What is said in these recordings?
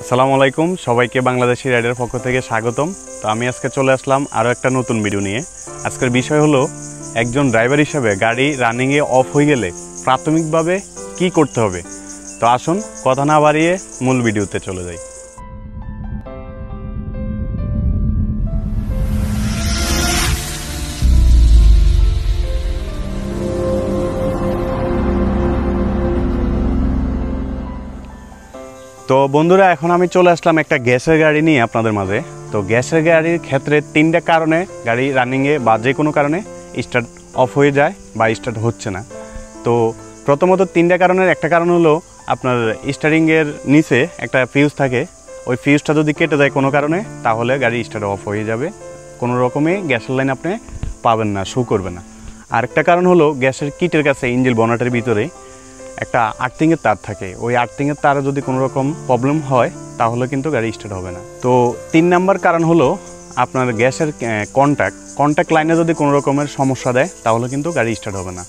আসসালামু আলাইকুম সবাইকে বাংলাদেশি রাইডার পক্ষ থেকে স্বাগতম। তো আমি আজকে চলে আসলাম আরও একটা নতুন ভিডিও নিয়ে। আজকের বিষয় হলো একজন ড্রাইভার হিসেবে গাড়ি রানিংয়ে অফ হয়ে গেলে প্রাথমিকভাবে কি করতে হবে। তো আসুন কথা না বাড়িয়ে মূল ভিডিওতে চলে যাই। তো বন্ধুরা, এখন আমি চলে আসলাম একটা গ্যাসের গাড়ি নিয়ে আপনাদের মাঝে। তো গ্যাসের গাড়ির ক্ষেত্রে তিনটা কারণে গাড়ি রানিংয়ে বা যে কোনো কারণে স্টার্ট অফ হয়ে যায় বা স্টার্ট হচ্ছে না। তো প্রথমত তিনটা কারণের একটা কারণ হলো আপনার স্টারিংয়ের নিচে একটা ফিউজ থাকে, ওই ফিউজটা যদি কেটে যায় কোনো কারণে তাহলে গাড়ি স্টার্ট অফ হয়ে যাবে, কোনো রকমে গ্যাসের লাইন আপনি পাবেন না, শো করবে না। আরেকটা কারণ হলো গ্যাসের কিটের কাছে ইঞ্জিন বনেটের ভিতরে একটা আর্থিংয়ের তার থাকে, ওই আর্থিংয়ের তারে যদি কোনো রকম প্রবলেম হয় তাহলে কিন্তু গাড়ি স্টার্ট হবে না। তো 3 নাম্বার কারণ হলো আপনার গ্যাসের কন্ট্যাক্ট লাইনে যদি কোনো রকমের সমস্যা দেয় তাহলে কিন্তু গাড়ি স্টার্ট হবে না।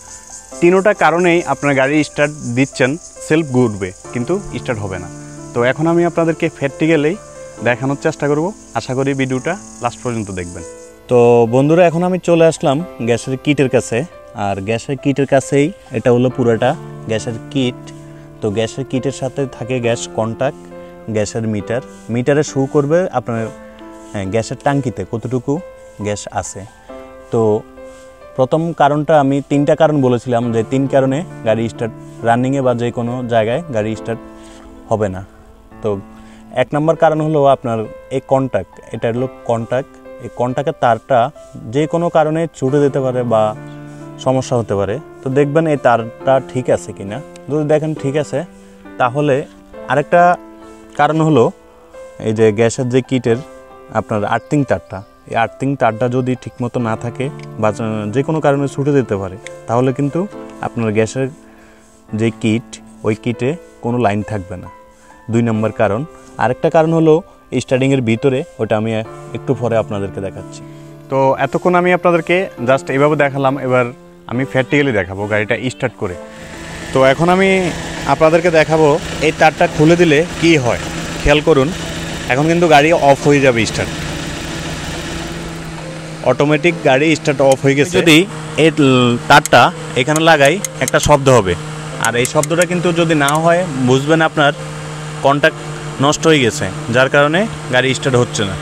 তিনোটা কারণেই আপনার গাড়ি স্টার্ট দিচ্ছেন, সেলফ ঘুরবে কিন্তু স্টার্ট হবে না। তো এখন আমি আপনাদেরকে প্র্যাকটিক্যালি দেখানোর চেষ্টা করব, আশা করি ভিডিওটা লাস্ট পর্যন্ত দেখবেন। তো বন্ধুরা, এখন আমি চলে আসলাম গ্যাসের কিটের কাছে, আর গ্যাসের কিটের কাছেই এটা হলো পুরোটা গ্যাসের কিট। তো গ্যাসের কিটের সাথে থাকে গ্যাস কন্ট্যাক্ট, গ্যাসের মিটারে শো করবে আপনার গ্যাসের ট্যাঙ্কিতে কতটুকু গ্যাস আছে। তো প্রথম কারণটা আমি 3টা কারণ বলেছিলাম, যে 3 কারণে গাড়ি স্টার্ট রানিংয়ে বা যে কোনো জায়গায় গাড়ি স্টার্ট হবে না। তো 1 নম্বর কারণ হলো আপনার এই কন্ট্যাক্ট, এটা হলো কন্ট্যাক্ট। এই কন্ট্যাক্টের তারটা যে কোনো কারণে ছুটে যেতে পারে বা সমস্যা হতে পারে। তো দেখবেন এই তারটা ঠিক আছে কিনা, যদি দেখেন ঠিক আছে তাহলে আরেকটা কারণ হলো এই যে গ্যাসের যে কিটের আপনার আর্থিং তারটা, এই আর্থিং তারটা যদি ঠিকমতো না থাকে বা যে কোনো কারণে ছুটে যেতে পারে তাহলে কিন্তু আপনার গ্যাসের যে কিট, ওই কিটে কোনো লাইন থাকবে না। 2 নম্বর কারণ। আরেকটা কারণ হলো স্টার্টিংয়ের ভিতরে, ওটা আমি একটু পরে আপনাদেরকে দেখাচ্ছি। তো এতক্ষণ আমি আপনাদেরকে জাস্ট এইভাবে দেখালাম, এবার আমি প্র্যাকটিক্যালি দেখাবো গাড়িটা স্টার্ট করে। তো এখন আমি আপনাদেরকে দেখাবো এই তারটা খুলে দিলে কি হয়। খেয়াল করুন, এখন কিন্তু গাড়ি অফ হয়ে যাবে, স্টার্ট অটোমেটিক গাড়ি স্টার্ট অফ হয়ে গেছে। যদি এই তারটা এখানে লাগাই একটা শব্দ হবে, আর এই শব্দটা কিন্তু যদি না হয় বুঝবেন আপনার কন্ট্যাক্ট নষ্ট হয়ে গেছে, যার কারণে গাড়ি স্টার্ট হচ্ছে না।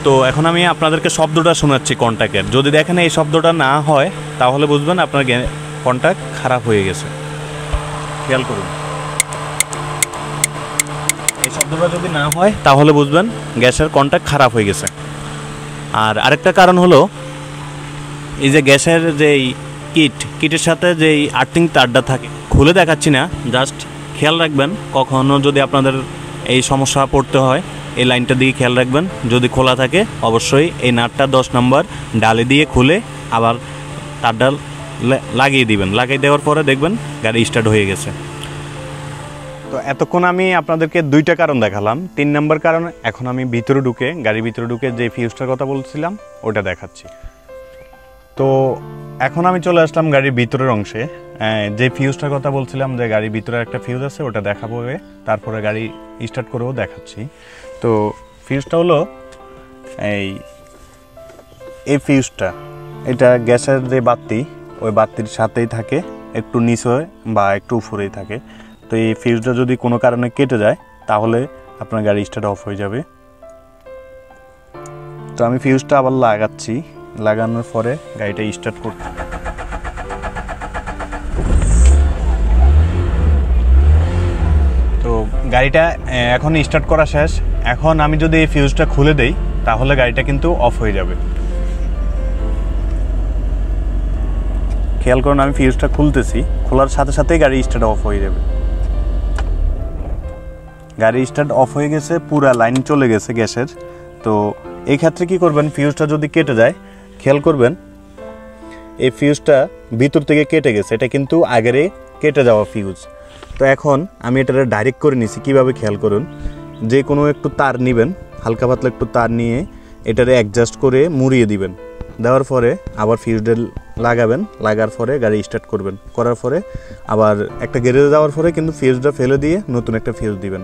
তো এখন আমি আপনাদেরকে শব্দটা শোনাচ্ছি কন্ট্যাক্টের, যদি দেখেন এই শব্দটা না হয় তাহলে বুঝবেন আপনার কন্ট্যাক্ট খারাপ হয়ে গেছে। খেয়াল করুন, এই শব্দটা যদি না হয় তাহলে বুঝবেন গ্যাসের কন্ট্যাক্ট খারাপ হয়ে গেছে। আর আরেকটা কারণ হলো এই যে গ্যাসের যেই কিটের সাথে যেই আর্থিং তারটা থাকে, খুলে দেখাচ্ছি না, জাস্ট খেয়াল রাখবেন কখনো যদি আপনাদের এই সমস্যা পড়তে হয় এই লাইনটার দিকে খেয়াল রাখবেন। যদি খোলা থাকে অবশ্যই এই নাটটা 10 নম্বর ডালে দিয়ে খুলে আবার তারটা লাগিয়ে দিবেন, লাগিয়ে দেওয়ার পরে দেখবেন গাড়ি স্টার্ট হয়ে গেছে। তো এতক্ষণ আমি আপনাদেরকে 2টা কারণ দেখালাম। 3 নম্বর কারণ এখন আমি গাড়ির ভিতরে ঢুকে যে ফিউজটার কথা বলছিলাম ওটা দেখাচ্ছি। তো এখন আমি চলে আসলাম গাড়ির ভিতরের অংশে, যে ফিউজটার কথা বলছিলাম, যে গাড়ির ভিতরে একটা ফিউজ আছে ওটা দেখাবো, তারপরে গাড়ি স্টার্ট করেও দেখাচ্ছি। তো ফিউজটা হলো এই ফিউজটা, এটা গ্যাসের যে বাতি, ওই বাতির সাথেই থাকে, একটু নিচে বা একটু উপরেই থাকে। তো এই ফিউজটা যদি কোনো কারণে কেটে যায় তাহলে আপনার গাড়ি স্টার্ট অফ হয়ে যাবে। তো আমি ফিউজটা আবার লাগাচ্ছি, লাগানোর পরে গাড়িটা স্টার্ট করতে। তো গাড়িটা এখন স্টার্ট করা শেষ। এখন আমি যদি এই ফিউজটা খুলে দেই তাহলে গাড়িটা কিন্তু অফ হয়ে যাবে। খেয়াল করুন, আমি ফিউজটা খুলতেছি, খোলার সাথে সাথেই গাড়ি স্টার্ট অফ হয়ে যাবে। গাড়ি স্টার্ট অফ হয়ে গেছে, পুরা লাইন চলে গেছে গ্যাসের। তো এই ক্ষেত্রে কি করবেন, ফিউজটা যদি কেটে যায়, খেয়াল করবেন এই ফিউজটা ভিতর থেকে কেটে গেছে, এটা কিন্তু আগেরে কেটে যাওয়া ফিউজ। তো এখন আমি এটা ডাইরেক্ট করে নিছি। কিভাবে খেয়াল করুন, যে কোনো একটু তার নেবেন, হালকা পাতলা একটু তার নিয়ে এটারে অ্যাডজাস্ট করে মুড়িয়ে দিবেন। দেওয়ার পরে আবার ফিউজটা লাগাবেন, লাগার পরে গাড়ি স্টার্ট করবেন, করার পরে আবার একটা গ্যারেজে যাওয়ার পরে কিন্তু ফিউজটা ফেলে দিয়ে নতুন একটা ফিউজ দিবেন।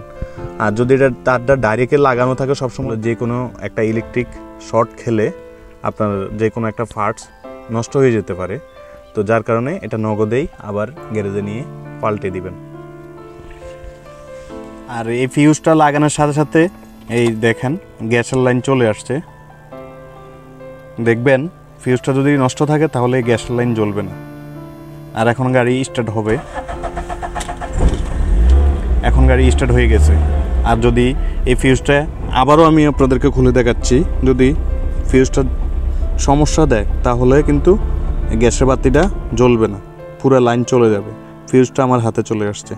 আর যদি এটা তারটা ডাইরেক্টে লাগানো থাকে সবসময় যে কোনো একটা ইলেকট্রিক শর্ট খেলে আপনার যে কোনো একটা পার্টস নষ্ট হয়ে যেতে পারে, তো যার কারণে এটা নগদেই আবার গ্যারেজে নিয়ে পাল্টে দিবেন। আর এই ফিউজটা লাগানোর সাথে সাথে এই দেখেন গ্যাসের লাইন চলে আসছে, দেখবেন ফিউজটা যদি নষ্ট থাকে তাহলে গ্যাসের লাইন জ্বলবে না। আর এখন গাড়ি স্টার্ট হবে, এখন গাড়ি স্টার্ট হয়ে গেছে। আর যদি এই ফিউজটা আবারও আমি আপনাদেরকে খুলে দেখাচ্ছি, যদি ফিউজটা সমস্যা দেয় তাহলে কিন্তু গ্যাসের বাতিটা জ্বলবে না, পুরো লাইন চলে যাবে। ফিউজটা আমার হাতে চলে আসছে।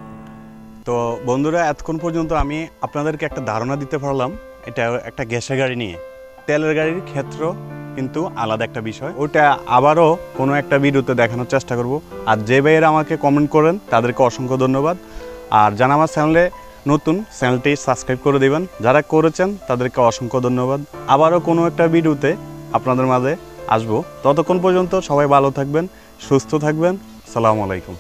তো বন্ধুরা, এতক্ষণ পর্যন্ত আমি আপনাদেরকে একটা ধারণা দিতে পারলাম এটা একটা গ্যাসের গাড়ি নিয়ে। তেলের গাড়ির ক্ষেত্র কিন্তু আলাদা একটা বিষয়, ওটা আবারও কোনো একটা ভিডিওতে দেখানোর চেষ্টা করব। আর যে ভাইয়েরা আমাকে কমেন্ট করেন তাদেরকে অসংখ্য ধন্যবাদ। আর যারা আমার চ্যানেলে নতুন, চ্যানেলটি সাবস্ক্রাইব করে দেবেন, যারা করেছেন তাদেরকে অসংখ্য ধন্যবাদ। আবারও কোনো একটা ভিডিওতে আপনাদের মাঝে আসবো। ততক্ষণ পর্যন্ত সবাই ভালো থাকবেন, সুস্থ থাকবেন। আসসালামু আলাইকুম।